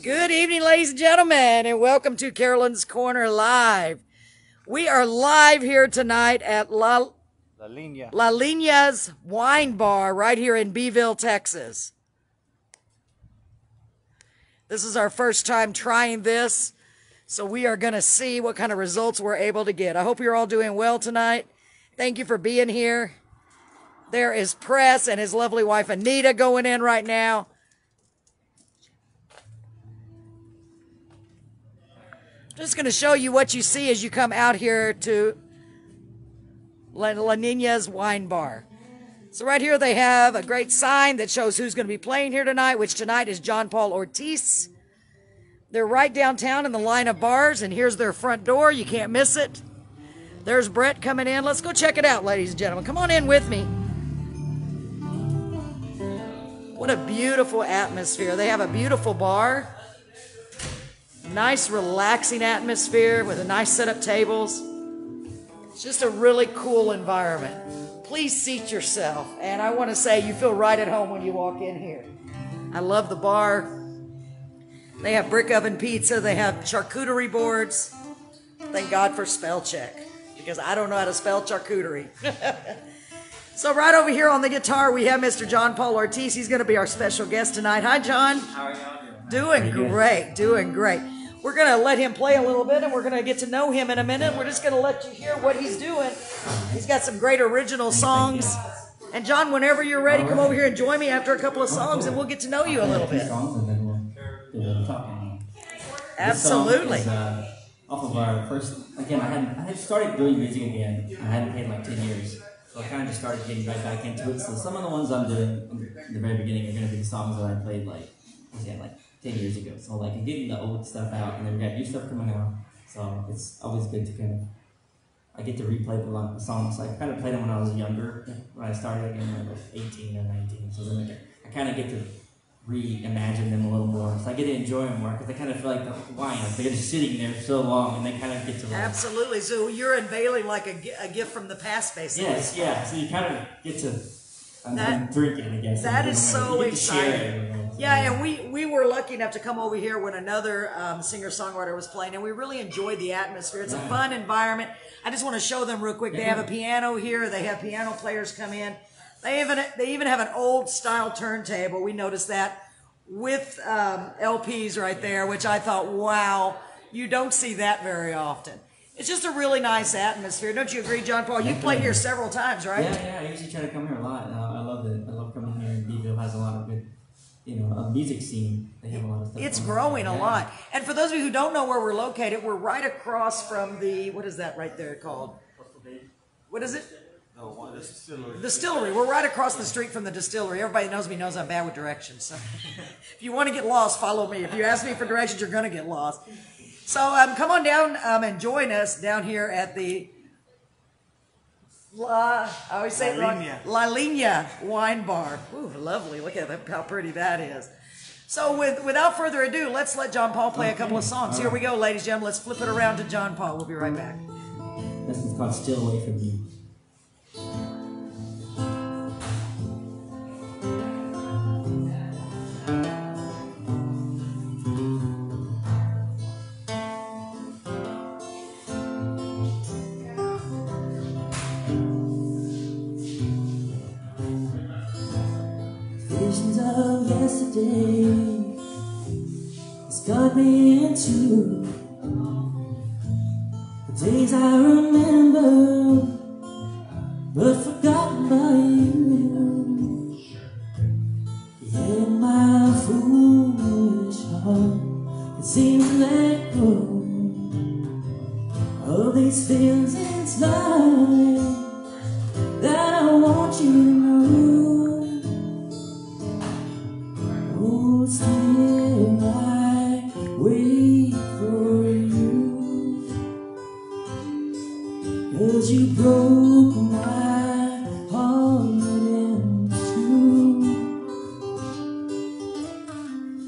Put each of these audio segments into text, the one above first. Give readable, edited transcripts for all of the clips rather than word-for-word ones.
Good evening, ladies and gentlemen, and welcome to Carolyn's Corner Live. We are live here tonight at La Lina's Wine Bar right here in Beeville, Texas. This is our first time trying this, so we are going to see what kind of results we're able to get. I hope you're all doing well tonight. Thank you for being here. There is Press and his lovely wife Anita going in right now. Just going to show you what you see as you come out here to La Nina's Wine Bar. So right here they have a great sign that shows who's going to be playing here tonight, which tonight is John Paul Ortiz. They're right downtown in the line of bars, and here's their front door. You can't miss it. There's Brett coming in. Let's go check it out, ladies and gentlemen. Come on in with me. What a beautiful atmosphere. They have a beautiful bar. Nice, relaxing atmosphere with a nice set of tables. It's just a really cool environment. Please seat yourself. And I want to say you feel right at home when you walk in here. I love the bar. They have brick oven pizza. They have charcuterie boards. Thank God for spell check, because I don't know how to spell charcuterie. So right over here on the guitar, we have Mr. John Paul Ortiz. He's going to be our special guest tonight. Hi, John. How are y'all doing? Doing great. Doing great. We're going to let him play a little bit, and we're going to get to know him in a minute. We're just going to let you hear what he's doing. He's got some great original songs. And John, whenever you're ready, come over here and join me after a couple of songs, and we'll get to know you a little bit. Absolutely. Off of our first, again, I had started doing music again. I hadn't played in like 10 years. So I kind of just started getting right back into it. So some of the ones I'm doing in the very beginning are going to be the songs that I played like 10 years ago. So like I'm getting the old stuff out, and then we got new stuff coming out. So it's always good to kind of, I get to replay the songs. I kind of played them when I was younger, when I started again when I was 18 or 19. So then I kind of get to reimagine them a little more. So I get to enjoy them more, because I kind of feel like the wine, they're just sitting there so long, and they kind of get to Absolutely. So you're unveiling like a gift from the past, basically. Yes, yeah. So you kind of get to drink it, I guess. That is so exciting. Yeah, and we were lucky enough to come over here when another singer-songwriter was playing, and we really enjoyed the atmosphere. It's a fun environment. I just want to show them real quick. They have a piano here. They have piano players come in. They even have an old-style turntable. We noticed that with LPs right there, which I thought, wow, you don't see that very often. It's just a really nice atmosphere. Don't you agree, John Paul? You've played here several times, right? Yeah, I usually try to come here a lot. I love it. I love coming here. Beeville has a lot of good, a music scene. They have a lot of stuff. It's growing a lot. And for those of you who don't know where we're located, we're right across from the, what is that right there called? What is it? No, the distillery. Distillery. We're right across the street from the distillery. Everybody knows me, knows I'm bad with directions. So if you want to get lost, follow me. If you ask me for directions, you're going to get lost. So come on down and join us down here at the La Lina Wine Bar. Ooh, lovely. Look at how pretty that is. So without further ado, let's let John Paul play a couple of songs. Here we go, ladies and gentlemen. Let's flip it around to John Paul. We'll be right back. This one's called Still Away From You. Visions of yesterday has got me into the days I remember, but forgotten by you. Yeah, my foolish heart, it seems to let go of these feelings inside that I want you to know. Oh, still I wait for you, 'cause you broke my heart in two.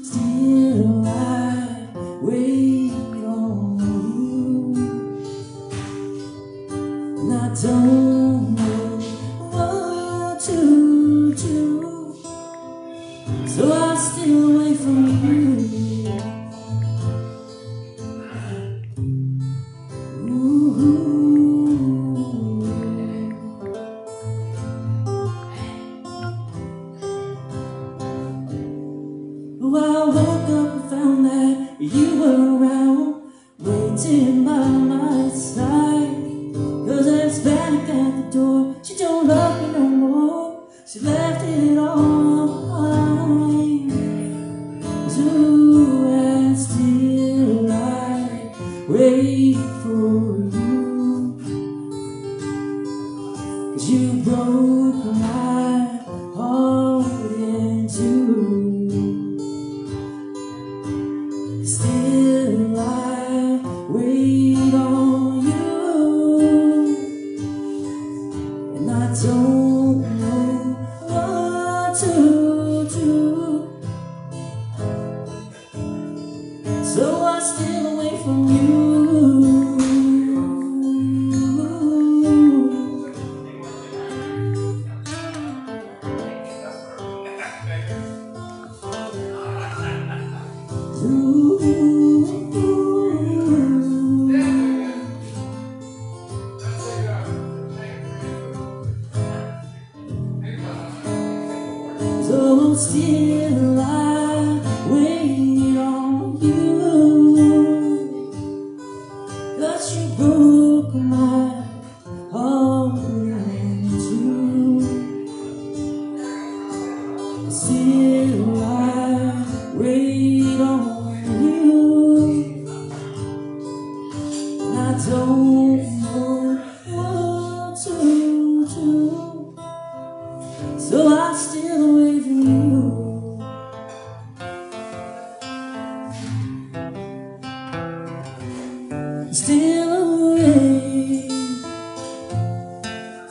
Still I wait on you, and I don't know what to do, so I'll still wait for you. Oh, I woke up and found that you were around, waiting by my side. 'Cause there's panic at the door. She don't love me no more. She left it all behind. So and still I wait for you. 'Cause you broke my heart in two. Still I wait on you, and I don't know what to do. So I steal away from you. So still I wait on you, 'cause you broke my heart in two. Still I wait on you, and I don't know what to do. So I still away from you. Still away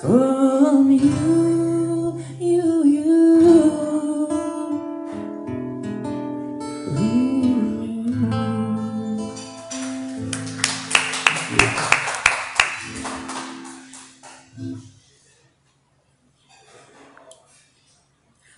from you, you.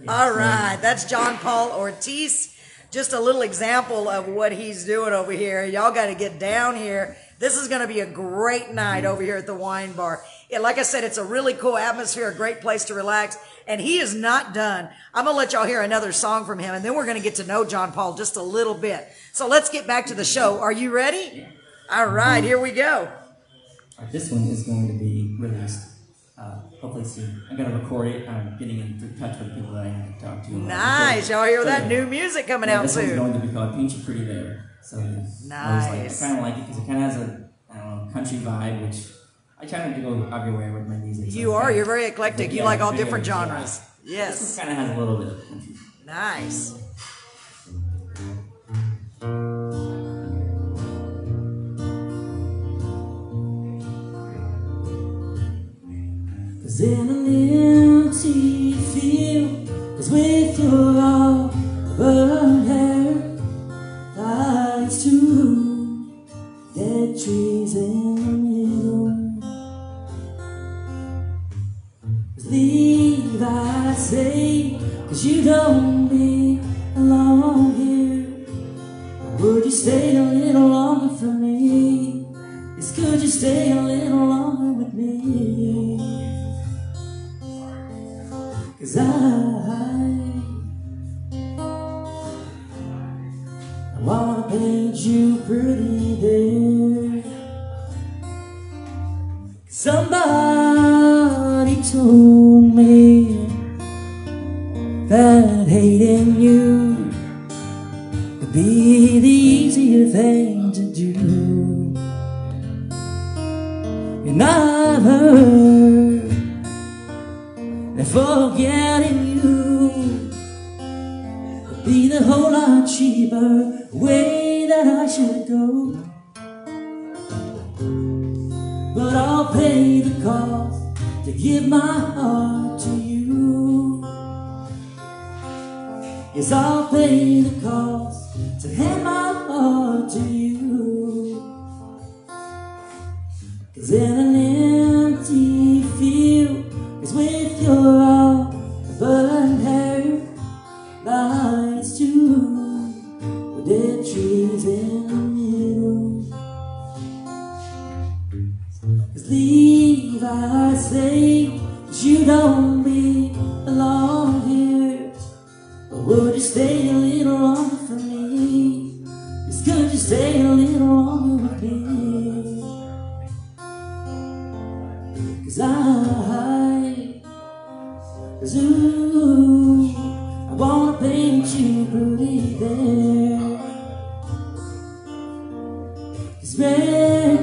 All right, that's John Paul Ortiz. Just a little example of what he's doing over here. Y'all got to get down here. This is going to be a great night over here at the wine bar. Yeah, like I said, it's a really cool atmosphere, a great place to relax. And he is not done. I'm going to let y'all hear another song from him, and then we're going to get to know John Paul just a little bit. So let's get back to the show. Are you ready? All right, here we go. This one is going to be released hopefully soon. I'm going to record it. I'm getting in touch with the people that I have to talk to. Nice. Y'all hear that new music coming out this soon. This one's going to be called Paint You Pretty There. So nice. I kind of like it because it kind of has a, I don't know, country vibe, which I try not to go everywhere with my music. You are. You're very eclectic. You like all different genres. Yes. This one kind of has a little bit of country. Nice. In an empty field, 'cause with your all burnt hair lies two dead trees in the middle. 'Cause leave, I say, 'cause you don't belong here. Would you stay a little longer for me? Yes, could you stay a little longer with me? 'Cause I wanna paint you pretty there. Somebody told me that hating you would be the easier thing to do. And I've heard that forgetting you would be the whole lot cheaper way that I should go. But I'll pay the cost to give my heart to you. Yes, I'll pay the cost to hand my heart to you. 'Cause in an empty field, 'cause with your all burnt hair lies two dead trees in the middle. 'Cause leave, I say, 'cause you don't belong here. Or would you stay a little longer?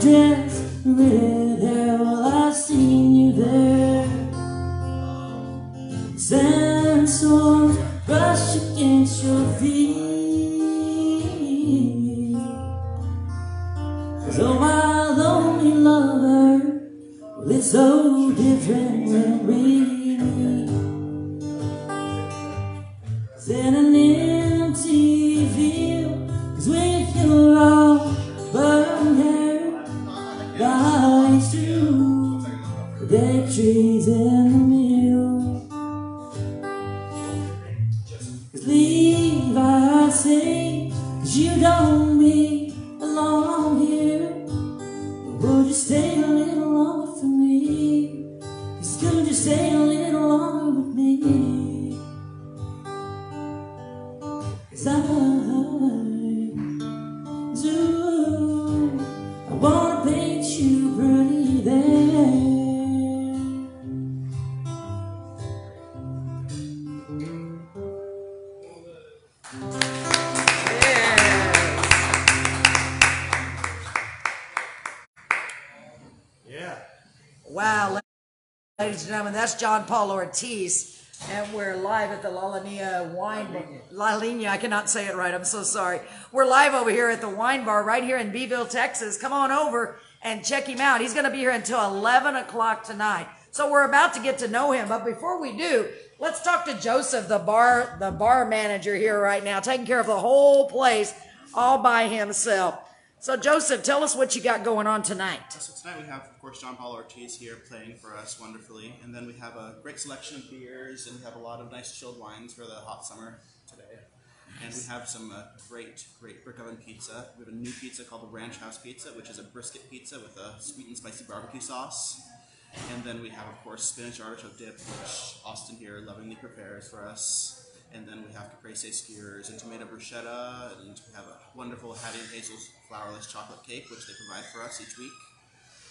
dress, red hair, well, I seen you there. Sandstorms brush against your feet. So my lonely lover, well, it's so different when we meet. It's in an empty field, 'cause with your all burned hair, lies through the dead trees in the mill. 'Cause leave, I say, 'cause you don't belong here. Would you stay a little longer for me? 'Cause could you stay a little longer with me? 'Cause I wanna paint you pretty there. Wow, ladies and gentlemen, that's John Paul Ortiz, and we're live at the La Linea Wine Bar. La Linea, I cannot say it right, I'm so sorry. We're live over here at the Wine Bar right here in Beeville, Texas. Come on over and check him out. He's going to be here until 11 o'clock tonight. So we're about to get to know him, but before we do, let's talk to Joseph, the bar manager here right now, taking care of the whole place all by himself. So, Joseph, tell us what you got going on tonight. So tonight we have, of course, John Paul Ortiz here playing for us wonderfully. And then we have a great selection of beers, and we have a lot of nice chilled wines for the hot summer today. And we have some great brick oven pizza. We have a new pizza called the Ranch House Pizza, which is a brisket pizza with a sweet and spicy barbecue sauce. And then we have, of course, spinach artichoke dip, which Austin here lovingly prepares for us. And then we have caprese skewers and tomato bruschetta, and we have a wonderful Hattie and Hazel's flourless chocolate cake, which they provide for us each week.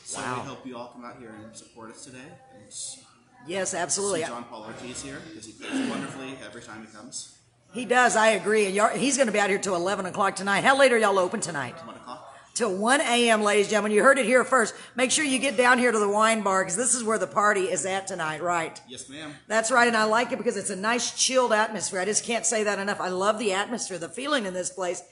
So Wow. we hope you all come out here and support us today. And Yes, absolutely. see John Paul Ortiz here, because he plays wonderfully every time he comes. He does, I agree. And he's going to be out here till 11 o'clock tonight. How late are y'all open tonight? 1 o'clock. Till 1 a.m., ladies and gentlemen. You heard it here first. Make sure you get down here to the wine bar, because this is where the party is at tonight, right? Yes, ma'am. That's right, and I like it because it's a nice chilled atmosphere. I just can't say that enough. I love the atmosphere, the feeling in this place.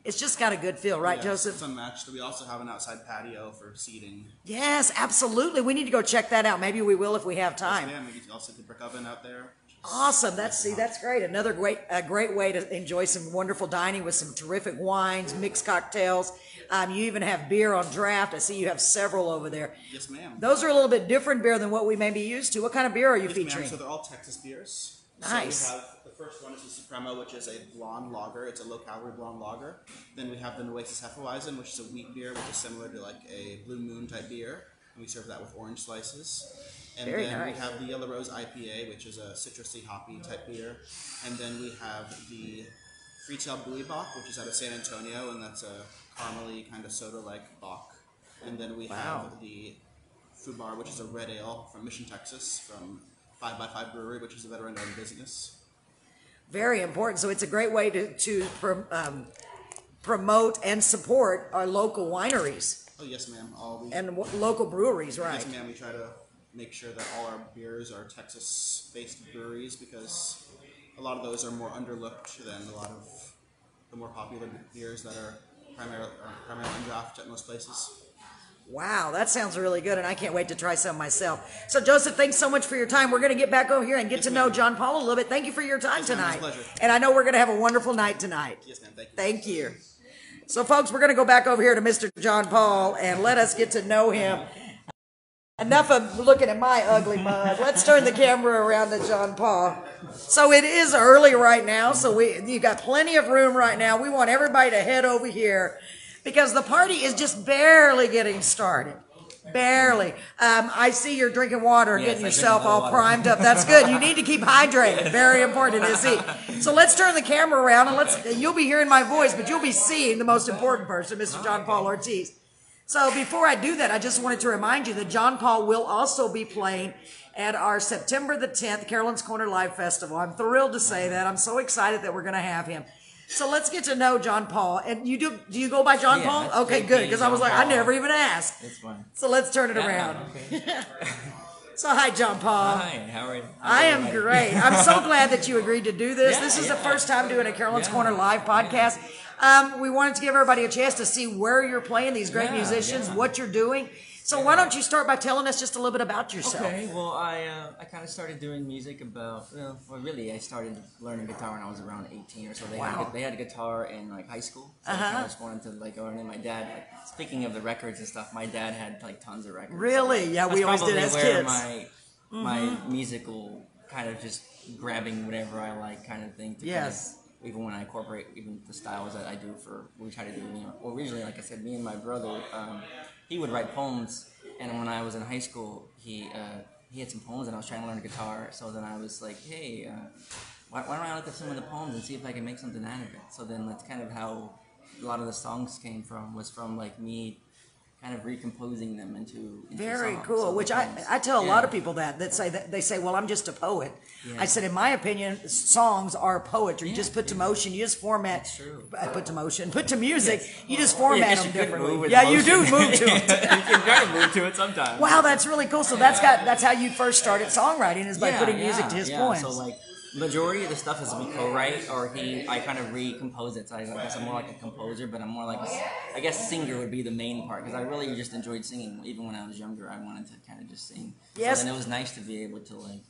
It's just got a good feel, right, Yes, Joseph? It's unmatched. We also have an outside patio for seating. Yes, absolutely. We need to go check that out. Maybe we will if we have Yes, time. ma'am. We can also have the brick oven out there. Awesome. That's great. Another great way to enjoy some wonderful dining with some terrific wines, mixed cocktails. You even have beer on draft. I see you have several over there. Yes, ma'am. Those are a little bit different beer than what we may be used to. What kind of beer are you Yes, ma'am. featuring? So they're all Texas beers. Nice. So we have the first one is the Supremo, which is a blonde lager. It's a low-calorie blonde lager. Then we have the Nueces Hefeweizen, which is a wheat beer, which is similar to like a Blue Moon type beer. And we serve that with orange slices. And Very then nice. we have the Yellow Rose IPA, which is a citrusy, hoppy type beer. And then we have the Freetail Buoy Bock, which is out of San Antonio, and that's a caramely kind of soda-like bock. And then we have the Food Bar, which is a red ale from Mission, Texas, from 5x5 Brewery, which is a veteran-owned business. Very important. So it's a great way to promote and support our local wineries Oh, yes, ma'am. and local breweries, right? Yes, ma'am. We try to make sure that all our beers are Texas-based breweries, because a lot of those are more underlooked than a lot of the more popular beers that are primarily on draft at most places. Wow, that sounds really good, and I can't wait to try some myself. So, Joseph, thanks so much for your time. We're going to get back over here and get to know John Paul a little bit. Thank you for your time Yes, ma'am. tonight. It's a pleasure. And I know we're going to have a wonderful night tonight. Yes, ma'am. Thank you. Thank you. So, folks, we're going to go back over here to Mr. John Paul and let us get to know him. Enough of looking at my ugly mug. Let's turn the camera around to John Paul. So it is early right now, so you got plenty of room right now. We want everybody to head over here because the party is just barely getting started. Barely. I see you're drinking water, Yes, getting I drink yourself a lot of all water. primed up. That's good. You need to keep hydrated. Very important to see. So let's turn the camera around and you'll be hearing my voice, but you'll be seeing the most important person, Mr. John Paul Ortiz. So before I do that, I just wanted to remind you that John Paul will also be playing at our September the 10th Carolyn's Corner Live Festival. I'm thrilled to say that. I'm so excited that we're going to have him. So let's get to know John Paul. And do you go by John Yeah, Paul? that's Okay, great good. being Because I was John like, I Paul. never even asked. It's fun. So let's turn it Yeah, around. okay. So hi, John Paul. Hi, how are you? I am great. I'm so glad that you agreed to do this. Yeah, This is the yeah. first time doing a Carolyn's Yeah. Corner live podcast. We wanted to give everybody a chance to see where you're playing these great Yeah, musicians, yeah. what you're doing. So why don't you start by telling us just a little bit about yourself? Okay, well, I kind of started doing music really, I started learning guitar when I was around 18 or so. They had a guitar in like high school, so I kind of just wanted to like learn. And my dad, like, speaking of the records and stuff, my dad had like tons of records. Really? So, Yeah, that's we always did probably as where kids. my musical kind of just grabbing whatever I like kind of thing. Yes. Even when I incorporate even the styles that I do we try to do, well, originally, like I said, me and my brother, he would write poems, and when I was in high school, he had some poems, and I was trying to learn guitar, so then I was like, hey, why don't I look at some of the poems and see if I can make something out of it? So then that's kind of how a lot of the songs was from like me kind of recomposing them into Very songs. cool. So which the I poems- tell a yeah. lot of people that say, well, I'm just a poet. Yeah. I said, in my opinion, songs are poetry. Yeah, just put to yeah. motion. You just format. That's true. Put to music. Yes. You just Yeah, I format guess them you could differently. move with Yeah, you do motion. move to it. You can try to move to it sometimes. Wow, that's really cool. So that's how you first started songwriting, is by putting music to his poems. So like majority of the stuff is we co-write, or I kind of recompose it. So I guess I'm more like a composer, but I'm more like I guess singer would be the main part, because I really just enjoyed singing. Even when I was younger, I wanted to kind of just sing. Yes. So then it was nice to be able to like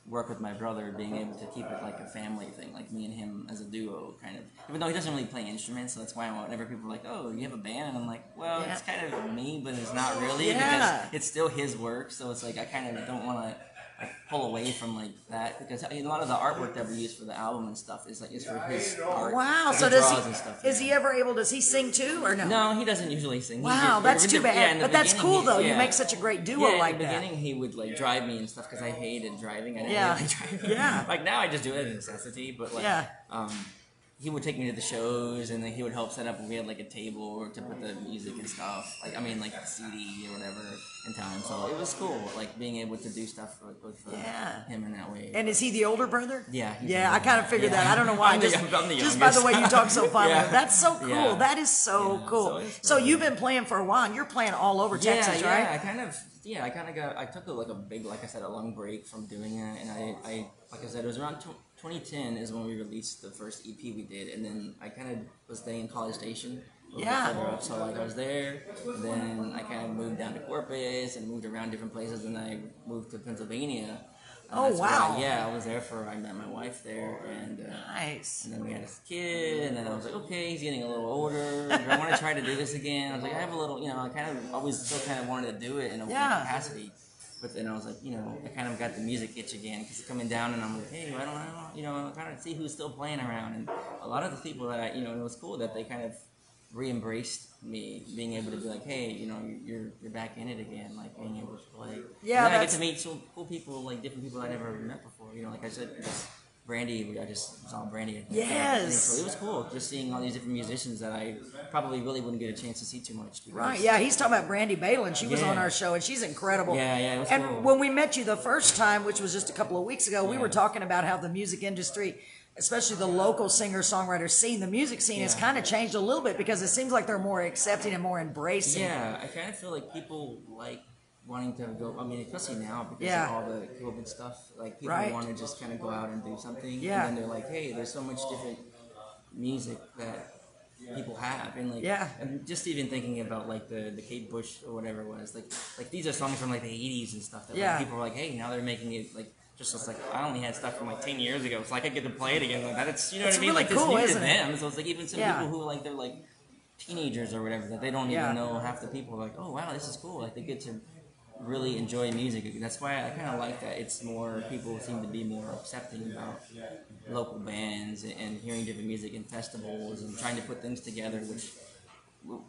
work with my brother, being able to keep it like a family thing, like me and him as a duo, kind of. Even though he doesn't really play instruments, so that's why whenever people are like, "Oh, you have a band," and I'm like, "Well, Yeah. it's kind of me, but it's not really Yeah. because it's still his work." So it's like I kind of don't want to like pull away from like that, because a lot of the artwork that we use for the album and stuff is for his art. Wow. Like, So he draws and stuff. is he ever able? Does he sing too, or no? No, he doesn't usually sing. Wow, that's too bad. But that's cool though. You make such a great duo like in the that. beginning, he would like drive me and stuff because I hated driving. I didn't Yeah. really like driving. Yeah. Like now, I just do it as a necessity. But like, Yeah. he would take me to the shows, and then he would help set up. We had like a table to put the music and stuff. Like like the CD or whatever in time. So it was cool, like being able to do stuff with Yeah. him in that way. And is he the older brother? Yeah, he's Yeah, the I kind of older figured brother. that. I don't know why. I'm the Just by the youngest. way you talk so fondly. Yeah. That's so cool. Yeah. That is so Yeah. cool. So it's So cool. you've been playing for a while, and you're playing all over Texas, right? I took like a big, like I said, a long break from doing it, and I like I said, it was around 2010 is when we released the first EP we did, and then I kind of was staying in College Station. a little bit Yeah. further up. So like I was there, and then I kind of moved down to Corpus and moved around different places, and then I moved to Pennsylvania. And Oh, that's where wow. I was there I met my wife there, and Nice. and then we had a kid, and then I was like, okay, he's getting a little older. Do I want to try to do this again? I was like, I have a little, I kind of always still kind of wanted to do it in a capacity. But then I was like, I kind of got the music itch again, because coming down, and I'm like, hey, I don't kind of see who's still playing around. And a lot of the people that it was cool that they kind of re-embraced me, being able to be like, hey, you're back in it again, like being able to play. Yeah, and then I get to meet so cool people, like different people I never met before. Like I said, Brandy, I just saw Brandy. Yes. So it was cool just seeing all these different musicians that I probably really wouldn't get a chance to see too much. Right, yeah, he's talking about Brandy Balin. She was Yeah. on our show, and she's incredible. Yeah, it was And cool. when we met you the first time, which was just a couple of weeks ago, we were talking about how the music industry, especially the local singer-songwriter scene, the music scene has kind of changed a little bit, because it seems like they're more accepting and more embracing. Yeah, I kind of feel like people like wanting to go, especially now because of all the COVID stuff, like people want to just kind of go out and do something, Yeah. and then they're like, hey, there's so much different music that people have, and and just even thinking about like the Kate Bush or whatever it was, like these are songs from like the 80s and stuff that like, people were like, hey, now they're making it like just like I only had stuff from like 10 years ago, so like I get to play it again like that. It's what I mean, really like cool, this new isn't to it? them. So it's like even some people who like they're like teenagers or whatever that they don't even know, half the people are like, oh wow, this is cool, like they get to really enjoy music. That's why I kind of like that it's more, people seem to be more accepting about local bands and hearing different music in festivals and trying to put things together, which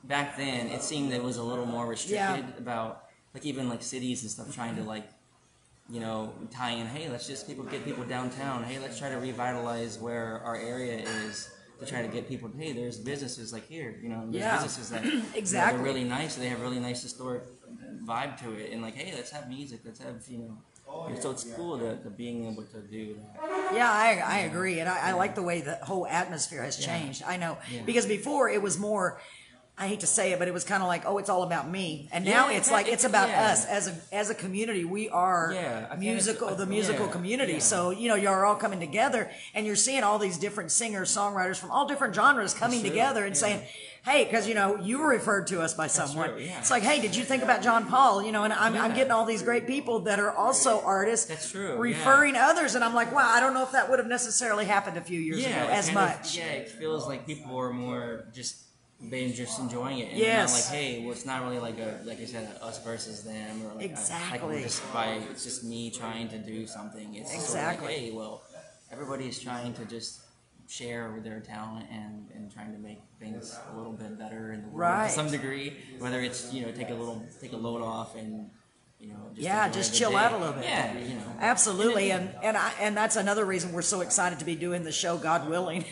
back then it seemed it was a little more restricted about like even like cities and stuff trying to like tie in, hey, let's just get people downtown, hey, let's try to revitalize where our area is, to try to get people, hey, there's businesses like here, there's businesses that Exactly. they're really nice, they have really nice historic vibe to it, and like, hey, let's have music, let's have So it's cool to being able to do that. Yeah, I agree, and I like the way the whole atmosphere has changed. I know because before it was more. I hate to say it, but it was kind of like, oh, it's all about me, and now it's like it's about us as a community. We are the musical community. Yeah. So you're all coming together, and you're seeing all these different singers, songwriters from all different genres coming together and saying, hey, because you were referred to us by someone. It's like, hey, did you think about John Paul? And I'm getting all these great people that are also artists. That's true. Referring others, and I'm like, wow, I don't know if that would have necessarily happened a few years ago as much. It feels like people are more just. They're just enjoying it. And yes. Not like, hey, well, it's not really like you said, us versus them, or like exactly. It's just me trying to do something. It's exactly. Sort of like, hey, well, everybody is trying to just share their talent and trying to make things a little bit better in the world to some degree. Whether it's take a load off and. Just chill out a little bit. Yeah, absolutely, and that's another reason we're so excited to be doing the show, God willing,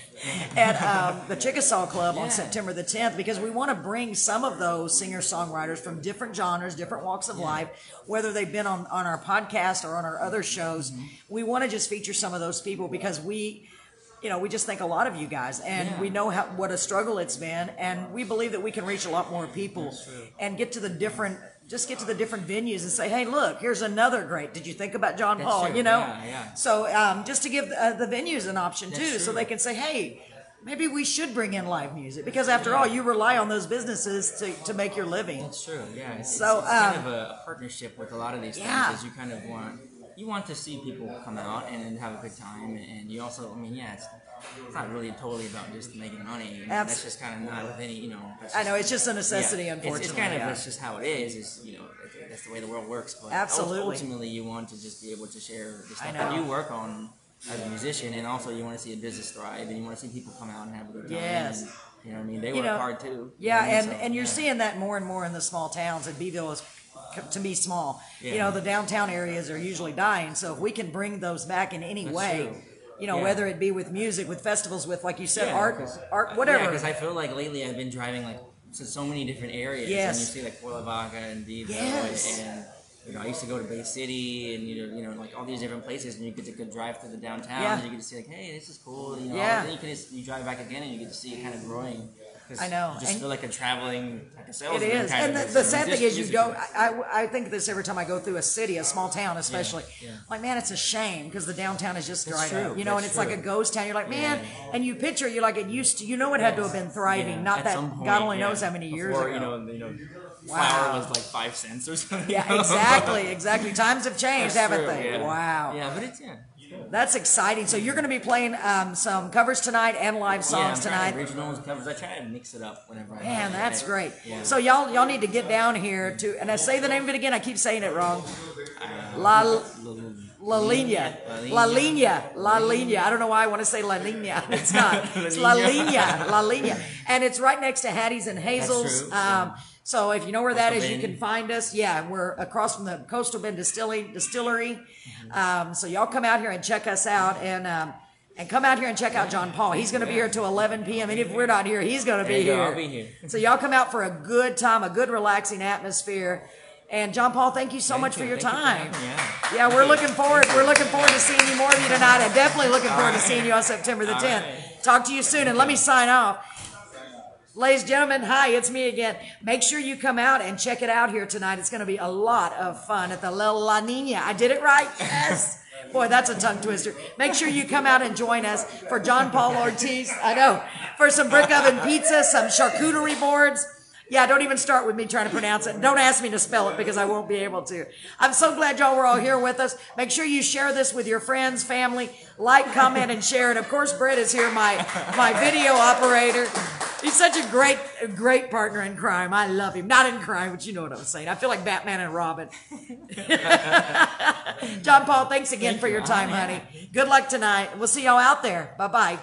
at the Chickasaw Club on September the 10th, because we want to bring some of those singer-songwriters from different genres, different walks of life, whether they've been on our podcast or on our other shows. We want to just feature some of those people because we just think a lot of you guys, and we know what a struggle it's been, and we believe that we can reach a lot more people and get to the different venues and say, hey, look, here's another great. Did you think about John Paul? True. Yeah. So just to give the venues an option too, so they can say, hey, maybe we should bring in live music because after all, you rely on those businesses to make your living. That's true. Yeah. It's kind of a partnership with a lot of these things, because you kind of want to see people come out and have a good time, and you also, it's not really totally about just making money. That's just kind of not with any, I know, it's just a necessity, unfortunately. It's kind of that's just how it is. That's the way the world works. But absolutely. Ultimately, you want to just be able to share the stuff that you work on as a musician, and also you want to see a business thrive, and you want to see people come out and have a good time. Yes. And, they work hard too. Yeah, and you're seeing that more and more in the small towns. And Beeville is to be small. The downtown areas are usually dying. So if we can bring those back in any way. True. Whether it be with music, with festivals, with, like you said, art, whatever. Yeah, because I feel like lately I've been driving to so many different areas. Yes. And you see like Cuernavaca and Beeville. Yes. And I used to go to Bay City and like all these different places, and you get to go drive through the downtown and you get to see like, hey, this is cool. Then you drive back again and you get to see it kind of growing. I know. You just feel like a traveling, like a salesman. It is. And the sad thing is you go, I think this every time I go through a city, a small town especially, like, man, it's a shame because the downtown is just dried up. And it's like a ghost town. You're like, man, and you picture, you're like, it used to, it had to have been thriving. Not that God only knows how many years ago. Flour was like 5 cents or something. Yeah, exactly. Times have changed, haven't they? Yeah. Wow. Yeah, but it's, That's exciting. So you're going to be playing some covers tonight and live songs tonight. Originals, covers. I try to mix it up whenever I can. Man, that's great. Yeah. So y'all need to get down here to, and I say the name of it again. I keep saying it wrong. La Línea. I don't know why I want to say La Línea. It's not. It's La Línea. And it's right next to Hattie's and Hazel's. So if you know where that is, you can find us. Yeah, we're across from the Coastal Bend Distillery. So y'all come out here and check us out, and come out here and check out John Paul. He's going to be here till 11 p.m. And if we're not here, he's going to be here. I'll be here. So y'all come out for a good time, a good relaxing atmosphere. And John Paul, thank you so much for your time. Yeah, we're looking forward. We're looking forward to seeing you more of you tonight, and definitely looking forward to seeing you on September the 10th. Talk to you soon, and let me sign off. Ladies and gentlemen, hi, it's me again. Make sure you come out and check it out here tonight. It's going to be a lot of fun at the La Nina. I did it right? Yes. Boy, that's a tongue twister. Make sure you come out and join us for John Paul Ortiz. I know. For some brick oven pizza, some charcuterie boards. Yeah, don't even start with me trying to pronounce it. Don't ask me to spell it because I won't be able to. I'm so glad y'all were all here with us. Make sure you share this with your friends, family. Like, comment, and share. And, of course, Brett is here, my video operator. He's such a great partner in crime. I love him. Not in crime, but you know what I'm saying. I feel like Batman and Robin. John Paul, thanks again for your time, honey. Good luck tonight. We'll see y'all out there. Bye-bye.